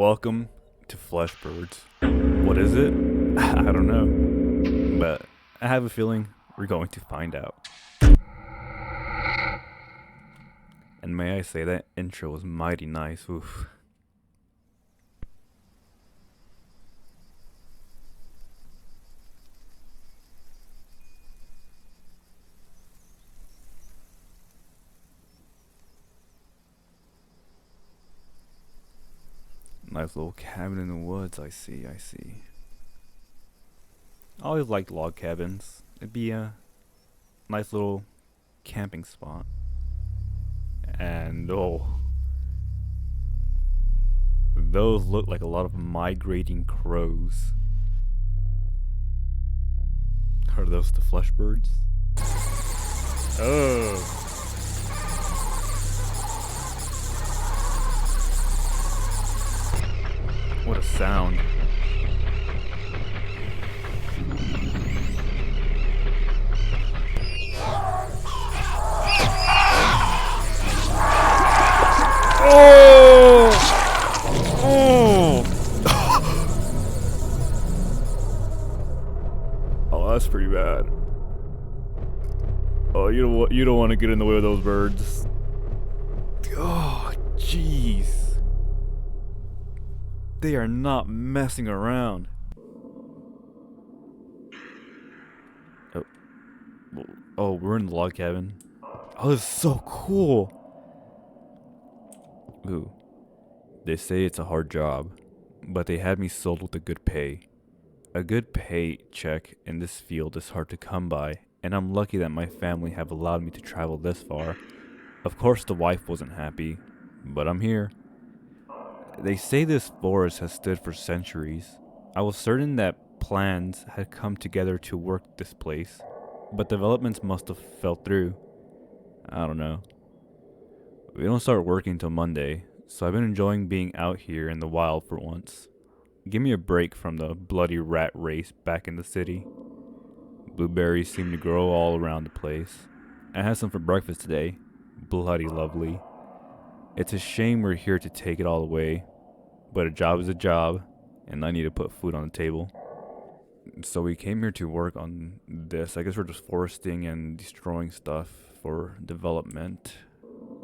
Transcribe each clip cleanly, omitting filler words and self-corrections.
Welcome to Fleshbirds. What is it? I don't know. But I have a feeling we're going to find out. And may I say that intro was mighty nice. Oof. Nice little cabin in the woods, I see. I always liked log cabins. It'd be a nice little camping spot. And those look like a lot of migrating crows. Are those the fleshbirds? Oh. What a sound. Oh! Oh! Oh, that's pretty bad. Oh, you don't want to get in the way of those birds. Oh, jeez. They are not messing around. Oh, we're in the log cabin. Oh, this is so cool. Ooh. They say it's a hard job, but they had me sold with a good pay. A good paycheck in this field is hard to come by, and I'm lucky that my family have allowed me to travel this far. Of course, the wife wasn't happy, but I'm here. They say this forest has stood for centuries. I was certain that plans had come together to work this place, but developments must have fell through. I don't know. We don't start working till Monday, so I've been enjoying being out here in the wild for once. Give me a break from the bloody rat race back in the city. Blueberries seem to grow all around the place. I had some for breakfast today. Bloody lovely. It's a shame we're here to take it all away, but a job is a job, and I need to put food on the table. So we came here to work on this. I guess we're just foresting and destroying stuff for development.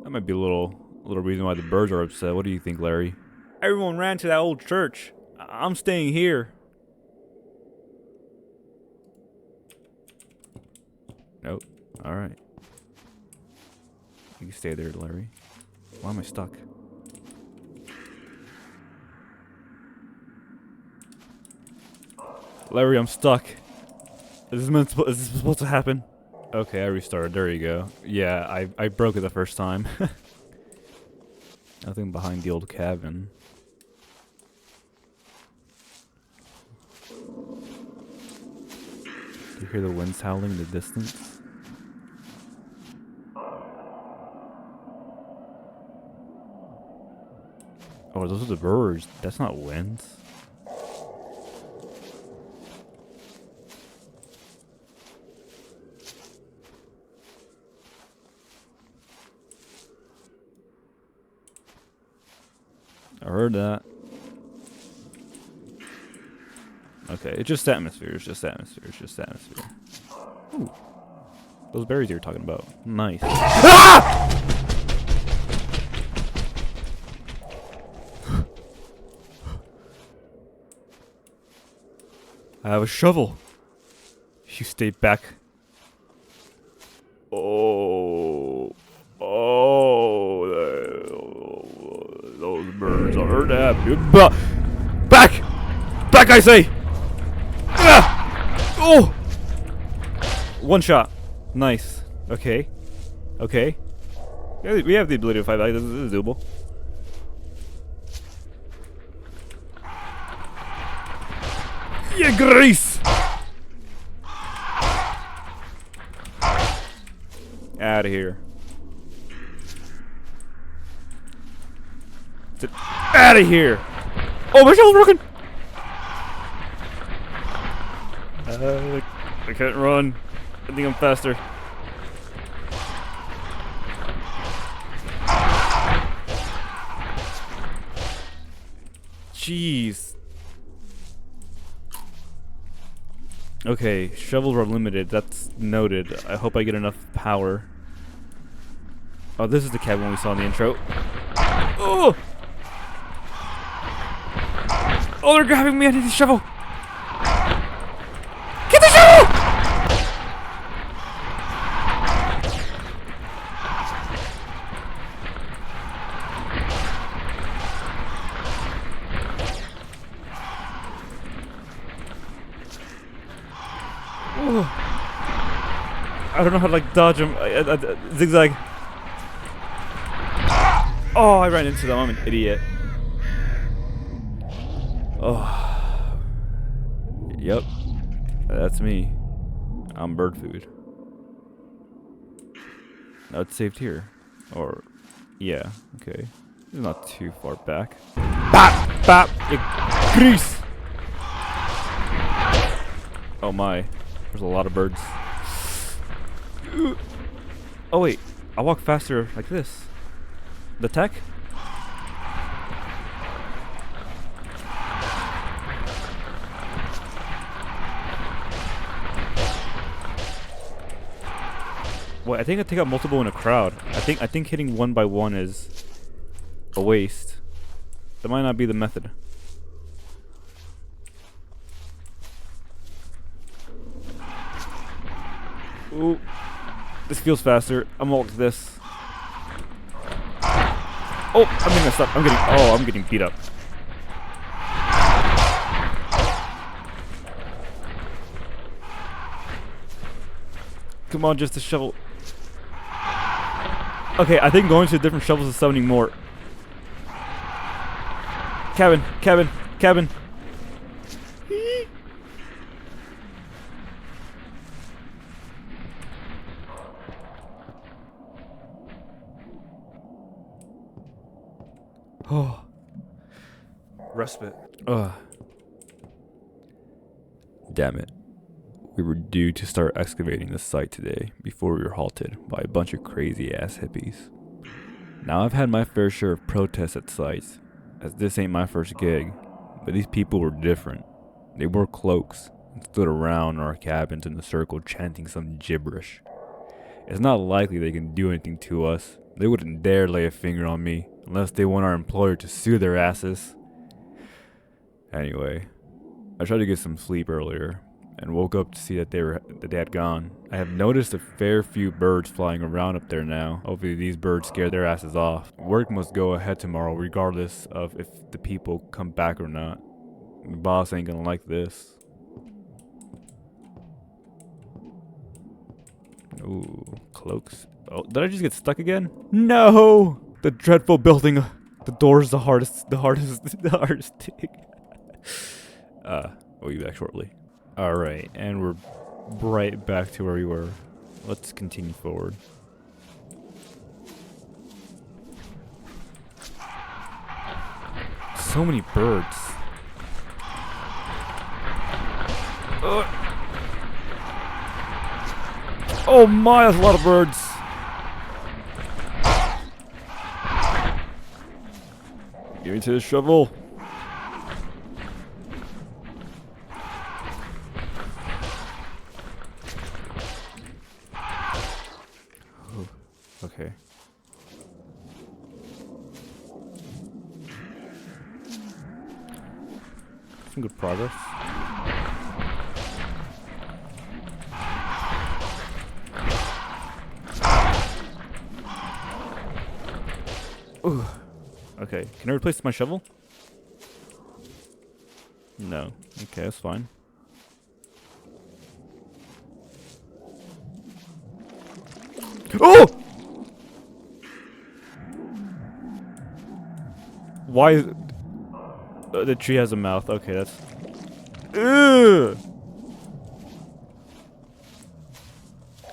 That might be a little reason why the birds are upset. What do you think, Larry? Everyone ran to that old church. I'm staying here. Nope. Alright. You can stay there, Larry. Why am I stuck? Larry, I'm stuck. Is this supposed to happen? Okay, I restarted. There you go. Yeah, I broke it the first time. Nothing behind the old cabin. Do you hear the winds howling in the distance? Oh, those are the birds. That's not winds. I heard that. Okay, it's just atmosphere. Ooh. Those berries you were talking about. Nice. Ah! I have a shovel. You stay back. Those birds are happy. Back! Back, I say! Ah! Oh! One shot. Nice. Okay. Yeah, we have the ability to fight back. This is doable. Yeah, grease! Out of here. Out of here! Oh, my shovel's broken! I can't run. I think I'm faster. Jeez. Okay, shovels are limited. That's noted. I hope I get enough power. Oh, this is the cabin we saw in the intro. Oh! Oh, they're grabbing me. I need the shovel. Get the shovel! Oh. I don't know how to like dodge him. Zigzag. Oh, I ran into them. I'm an idiot. Oh. Yep. That's me. I'm bird food. Now it's saved here. Or, yeah, okay. It's not too far back. Bap! Bap! Grease! Oh my. There's a lot of birds. Oh wait. I walk faster like this. The tech? Well, I think I take out multiple in a crowd. I think hitting one by one is a waste. That might not be the method. Ooh. This feels faster. I'm all to this. Oh, I'm gonna stop. I'm getting beat up. Come on, just a shovel. Okay, I think going to different shovels is summoning more. Cabin, cabin, cabin. Oh. Respite. Ugh. Damn it. We were due to start excavating the site today before we were halted by a bunch of crazy ass hippies. Now I've had my fair share of protests at sites, as this ain't my first gig, but these people were different. They wore cloaks and stood around our cabins in a circle chanting some gibberish. It's not likely they can do anything to us. They wouldn't dare lay a finger on me unless they want our employer to sue their asses. Anyway, I tried to get some sleep earlier and woke up to see that they had gone. I have noticed a fair few birds flying around up there now. Hopefully these birds scare their asses off. Work must go ahead tomorrow regardless of if the people come back or not. The boss ain't gonna like this. Ooh, cloaks. Oh, did I just get stuck again? No! The dreadful building. The door's the hardest thing. We'll be back shortly. Alright, and we're right back to where we were. Let's continue forward. So many birds. Oh my, that's a lot of birds. Give me to the shovel. Okay. Some good progress. Ooh. Okay, can I replace my shovel? No. Okay, that's fine. Oh! Why is the tree has a mouth? Okay, that's. Ugh!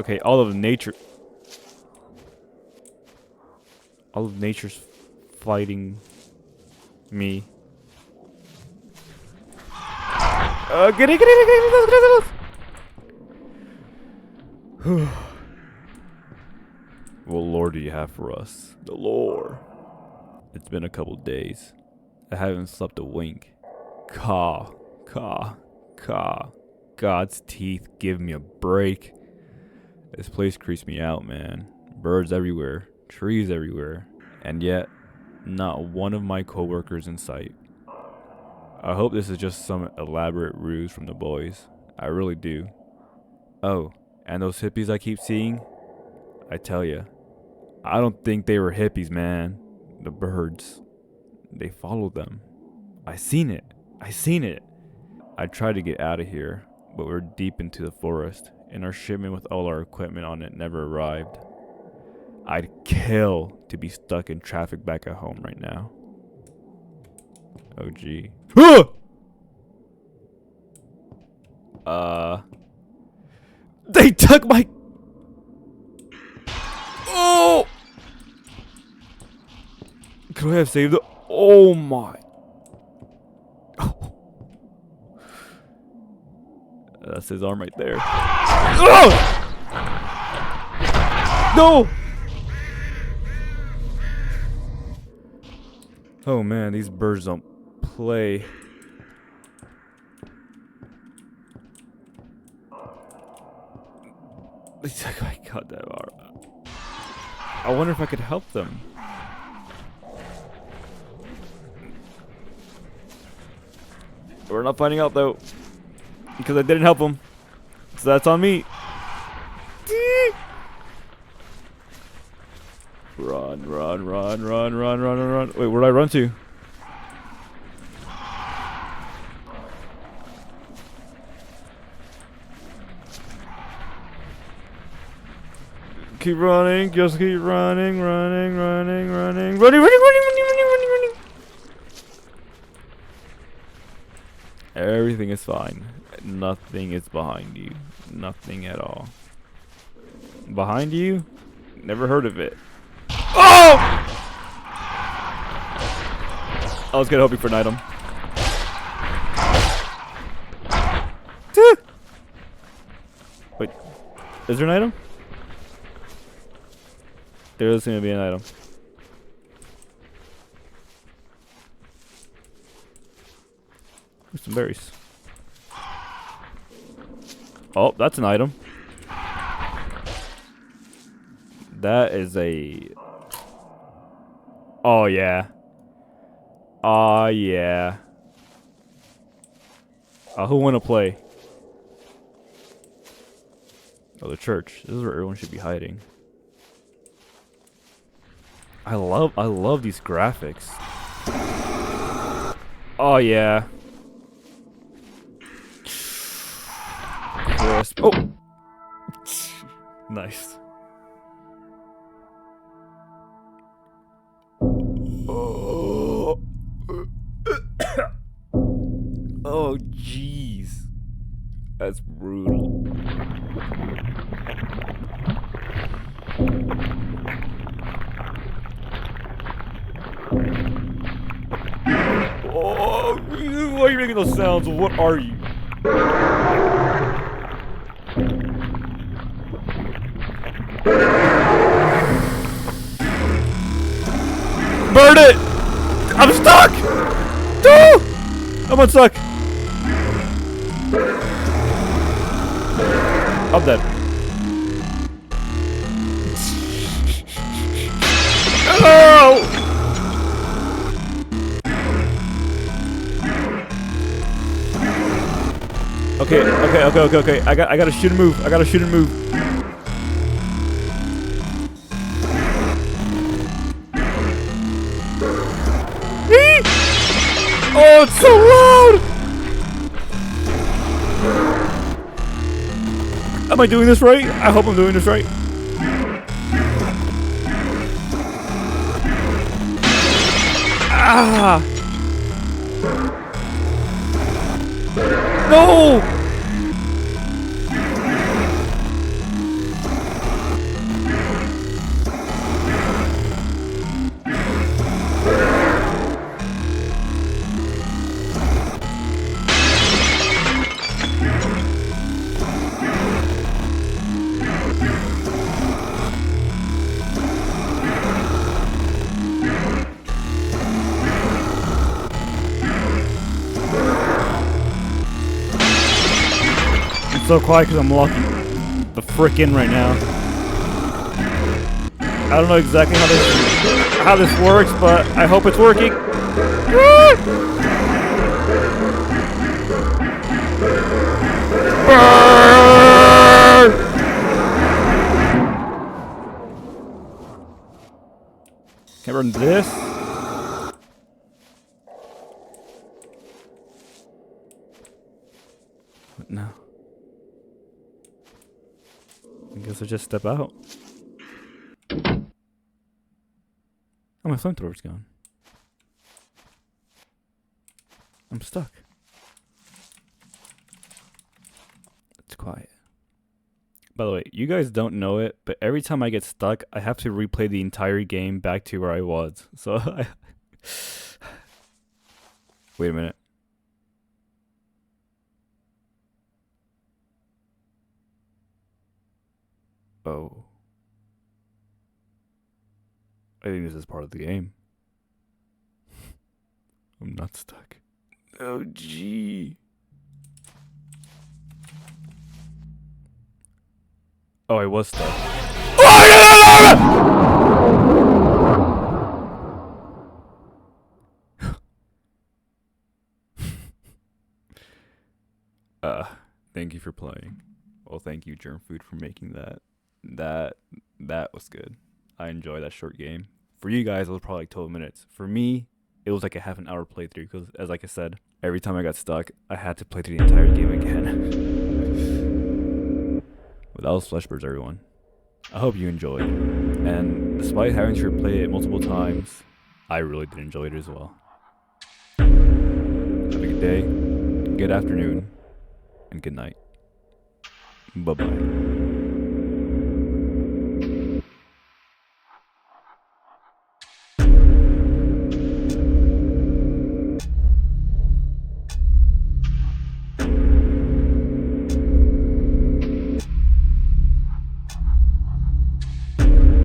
Okay, all of nature's fighting me. Get it. What lore do you have for us? The lore. It's been a couple days. I haven't slept a wink. Caw, caw, caw. God's teeth, give me a break. This place creeps me out, man. Birds everywhere, trees everywhere, and yet, not one of my coworkers in sight. I hope this is just some elaborate ruse from the boys. I really do. Oh, and those hippies I keep seeing? I tell ya, I don't think they were hippies, man. The birds. They followed them. I seen it. I tried to get out of here, but we're deep into the forest, and our shipment with all our equipment on it never arrived. I'd kill to be stuck in traffic back at home right now. Oh gee. They took my... Oh! Could I have saved it? Oh my. Oh. That's his arm right there. Oh! No! Oh man, these birds don't play. They took my goddamn arm. I wonder if I could help them. We're not finding out though, because I didn't help him, so that's on me. Run, run, run, run, run, run, run. Wait, where'd I run to? Keep running, just keep running, running, running, running, running, running, running, running, running, running. Everything is fine. Nothing is behind you. Nothing at all. Behind you? Never heard of it. Oh! I was gonna hoping for an item. Wait, is there an item? There is gonna be an item. Ooh, some berries. Oh, that's an item. That is a... Oh, yeah. Oh, yeah. Who wanna play? Oh, the church. This is where everyone should be hiding. I love these graphics. Oh, yeah. Crisp. Oh! Nice. Oh, oh, jeez. That's brutal. Oh, why are you making those sounds? What are you? Burn it! I'm stuck! No! I'm unstuck. I'm dead. Oh! Okay. I gotta shoot and move. Oh, it's so loud! Am I doing this right? I hope I'm doing this right. Ah! No! so quiet because I'm locking the frick in right now. I don't know exactly how this works, but I hope it's working. Can I run this? No. I guess I just step out. Oh, my flamethrower's gone. I'm stuck. It's quiet. By the way, you guys don't know it, but every time I get stuck, I have to replay the entire game back to where I was. So I... Wait a minute. Oh. I think this is part of the game. I'm not stuck. Oh, gee. Oh, I was stuck. Thank you for playing. Well, thank you, Germ Food, for making that. That was good. I enjoyed that short game. For you guys, it was probably like 12 minutes. For me, it was like a half an hour playthrough because, as like I said, every time I got stuck, I had to play through the entire game again. But that was Fleshbirds, everyone. I hope you enjoyed. And despite having to replay it multiple times, I really did enjoy it as well. Have a good day, good afternoon, and good night. Bye-bye.